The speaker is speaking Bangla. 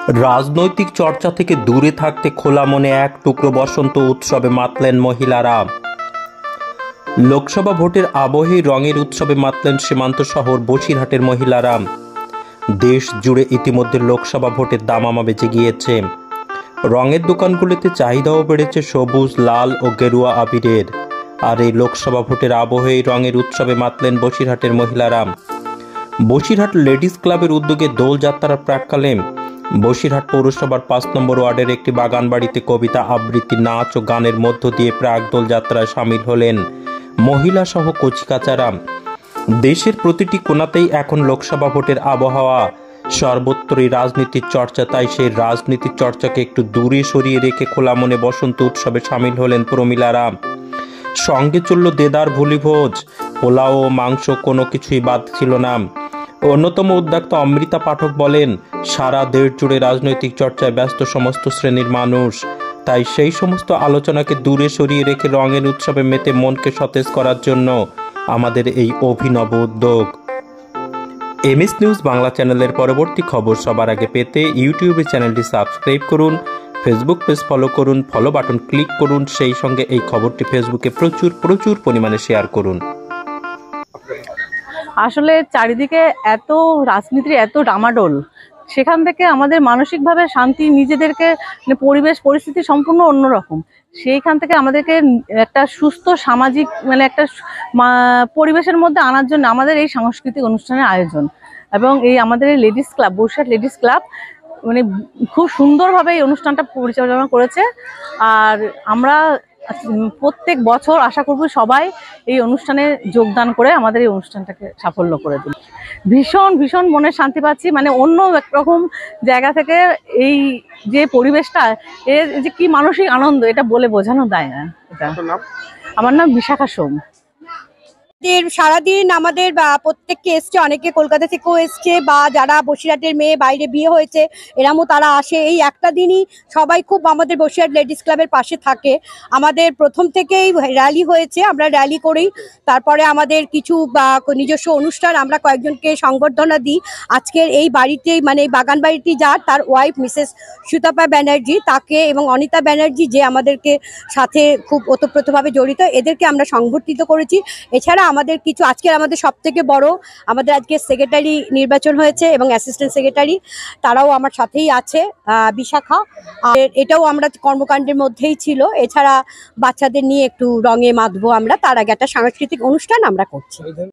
রাজনৈতিক চর্চা থেকে দূরে থাকতে খোলা মনে এক টুকরো বসন্ত উৎসবে মাতলেন মহিলারা। লোকসভা ভোটের আবহে রঙের উৎসবে মাতলেন সীমান্ত শহর বসিরহাটের মহিলারা। দেশ জুড়ে ইতিমধ্যে লোকসভা ভোটের দামামা বেজে গিয়েছে। রঙের দোকানগুলিতে চাহিদাও বেড়েছে সবুজ, লাল ও গেরুয়া আবিরের। আর এই লোকসভা ভোটের আবহে রঙের উৎসবে মাতলেন বসিরহাটের মহিলারা। বসিরহাট লেডিস ক্লাবের উদ্যোগে দোলযাত্রার প্রাক্কালে বসিরহাট পৌরসভার ৫ নম্বর ওয়ার্ডের একটি বাগান বাড়িতে কবিতা আবৃত্তি, নাচ ও গানের মধ্য দিয়ে প্রাক দোলযাত্রায় সামিল হলেন মহিলা সহ কচিকাচারা। দেশের প্রতিটি কোণাতেই এখন লোকসভা ভোটের আবহাওয়া, সর্বত্রই রাজনীতির চর্চা। তাই সেই রাজনীতির চর্চাকে একটু দূরে সরিয়ে রেখে খোলা মনে বসন্ত উৎসবে সামিল হলেন প্রমীলারা। সঙ্গে চলল দেদার ভুলিভোজ, পোলাও ও মাংস, কোনো কিছুই বাদ ছিল না। অন্যতম উদ্যোক্তা অমৃতা পাঠক বলেন, সারা দেশ জুড়ে রাজনৈতিক চর্চায় ব্যস্ত সমস্ত শ্রেণীর মানুষ। তাই সেই সমস্ত আলোচনাকে দূরে সরিয়ে রেখে রঙের উৎসবে মেতে মনকে সতেজ করার জন্য আমাদের এই অভিনব উদ্যোগ। এমএস নিউজ বাংলা চ্যানেলের পরবর্তী খবর সবার আগে পেতে ইউটিউবে চ্যানেলটি সাবস্ক্রাইব করুন, ফেসবুক পেজ ফলো করুন, ফলো বাটন ক্লিক করুন, সেই সঙ্গে এই খবরটি ফেসবুকে প্রচুর পরিমাণে শেয়ার করুন। আসলে চারিদিকে এত রাজনীতির এত ডামাডোল, সেখান থেকে আমাদের মানসিকভাবে শান্তি, নিজেদেরকে পরিবেশ পরিস্থিতি সম্পূর্ণ অন্যরকম। সেইখান থেকে আমাদেরকে একটা সুস্থ সামাজিক একটা পরিবেশের মধ্যে আনার জন্য আমাদের এই সাংস্কৃতিক অনুষ্ঠানের আয়োজন এবং এই আমাদের এই ladies club, Basirhat ladies club খুব সুন্দরভাবে এই অনুষ্ঠানটা পরিচালনা করেছে। আর আমরা প্রত্যেক বছর আশা করব সবাই এই অনুষ্ঠানে যোগদান করে আমাদের এই অনুষ্ঠানটাকে সাফল্য করে দিন। ভীষণ মনে শান্তি পাচ্ছি, অন্য একরকম জায়গা থেকে এই যে পরিবেশটা, এর যে কি মানসিক আনন্দ, এটা বলে বোঝানো যায় না। আমার নাম বিশাখা সোম। সারাদিন আমাদের প্রত্যেককে এসছে, অনেকে কলকাতা থেকেও এসছে, বা যারা বসিরহাটের মেয়ে বাইরে বিয়ে হয়েছে এরামও তারা আসে। এই একটা দিনই সবাই খুব আমাদের বসিরহাট লেডিস ক্লাবের পাশে থাকে। আমাদের প্রথম থেকেই র্যালি হয়েছে, আমরা র্যালি করি, তারপরে আমাদের কিছু নিজস্ব অনুষ্ঠান, আমরা কয়েকজনকে সংবর্ধনা দিই। আজকের এই বাড়িতে এই বাগান বাড়িটি যার, তার ওয়াইফ মিসেস সুতাপা ব্যানার্জি, তাকে এবং অনিতা ব্যানার্জি যে আমাদেরকে সাথে খুব ওতপ্রোতভাবে জড়িত, এদেরকে আমরা সংবর্ধিত করেছি। এছাড়া আমাদের কিছু আজকের আমাদের সব থেকে বড়, আমাদের আজকে সেক্রেটারি নির্বাচন হয়েছে এবং অ্যাসিস্ট্যান্ট সেক্রেটারি, তারাও আমার সাথেই আছে, বিশাখা। আর এটাও আমরা কর্মকাণ্ডের মধ্যেই ছিল। এছাড়া বাচ্চাদের নিয়ে একটু রঙে মাতবো আমরা, তার আগে একটা সাংস্কৃতিক অনুষ্ঠান আমরা করছি।